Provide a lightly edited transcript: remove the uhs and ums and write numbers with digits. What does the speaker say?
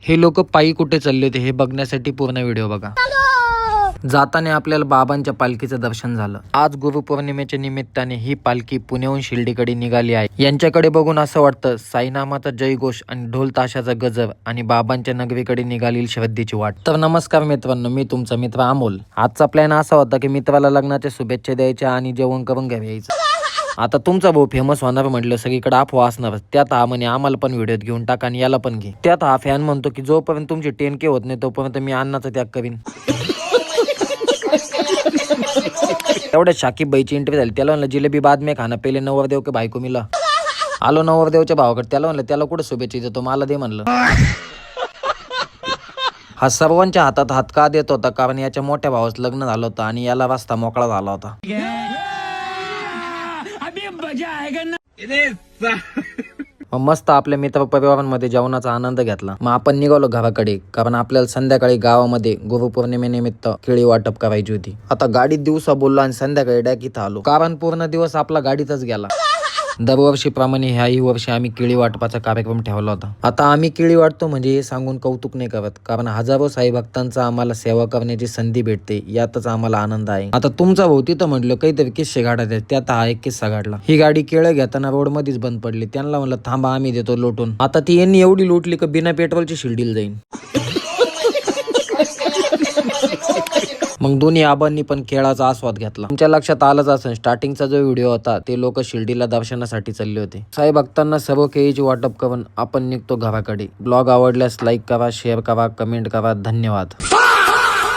हे लोक पायी कुठे चालले होते हे बघण्यासाठी पूर्ण व्हिडिओ बघा। जाताना आपल्याला बाबांच्या पालखीचं दर्शन झालं। आज गुरुपौर्णिमेच्या निमित्ताने ही पालखी पुण्याहून शिर्डीकडे निघाली आहे। यांच्याकडे बघून असं वाटतं साईनामाचा जयघोष आणि ढोल ताशाचा गजर आणि बाबांच्या नगरीकडे निघाली श्रद्धेची वाट। तर नमस्कार मित्रांनो, मी तुमचा मित्र अमोल। आजचा प्लॅन असा होता की मित्राला लग्नाच्या शुभेच्छा द्यायच्या आणि जेवण करून घ्यायचं। आता तुमचा भाऊ फेमस होणार म्हटलं सगळीकडे अफवा असणार, त्यात हा म्हणे आम्हाला पण व्हिडिओत घेऊन टाका आणि याला पण घे। त्यात हा फॅन म्हणतो की जोपर्यंत तुमची 10K होत नाही तोपर्यंत मी अन्नाचा त्याग करीन। एवढ्या शाकीब बाईची इंटरव्ह्यू झाली, त्याला म्हणलं जिलेबी बाद में खाना पहिले नवरदेव के भाई को मिला। आलो नवरदेवच्या भावाकडे, त्याला म्हणलं त्याला कुठे शुभेच्छा देतो, मला दे म्हणलं। हा सर्वांच्या हातात हात का देत होता, कारण याच्या मोठ्या भावाचं लग्न झालं होतं आणि याला रस्ता मोकळा झाला होता। मग मस्त आपल्या मित्र परिवारांमध्ये जेवणाचा आनंद घेतला। मग आपण निघालो घराकडे, कारण आपल्याला संध्याकाळी गावामध्ये गुरुपौर्णिमेनिमित्त केळी वाटप करायची होती। आता गाडीत दिवसा बोललो आणि संध्याकाळी डायरेक्ट इथं आलो, कारण पूर्ण दिवस आपला गाडीतच गेला। दरवर्षीप्रमाणे ह्याही वर्षी आम्ही केळी वाटपाचा कार्यक्रम ठेवला होता। आता आम्ही केळी वाटतो म्हणजे हे सांगून कौतुक नाही करत, कारण हजारो साई भक्तांचा आम्हाला सेवा करण्याची संधी भेटते, यातच आम्हाला आनंद आहे। आता तुमचा भाऊ तिथं म्हटलं काहीतरी किस्से घडत आहेत, त्यात हा एक किस्सा घडला। ही गाडी केळं घेताना रोड मध्येच बंद पडली, त्यांना म्हणलं थांबा आम्ही देतो लोटून। आता ती यांनी एवढी लुटली की बिना पेट्रोलची शिर्डीला जाईन। मग दोन्ही आबांनी पण खेळाचा आस्वाद घेतला। तुमच्या लक्षात आलंच असेल, स्टार्टिंगचा जो व्हिडिओ होता ते लोक शिर्डीला दर्शनासाठी चालले होते। साई भक्तांना सर्व केळीची वाटप करून आपण निघतो घराकडे। ब्लॉग आवडल्यास लाईक करा, शेअर करा, कमेंट करा। धन्यवाद।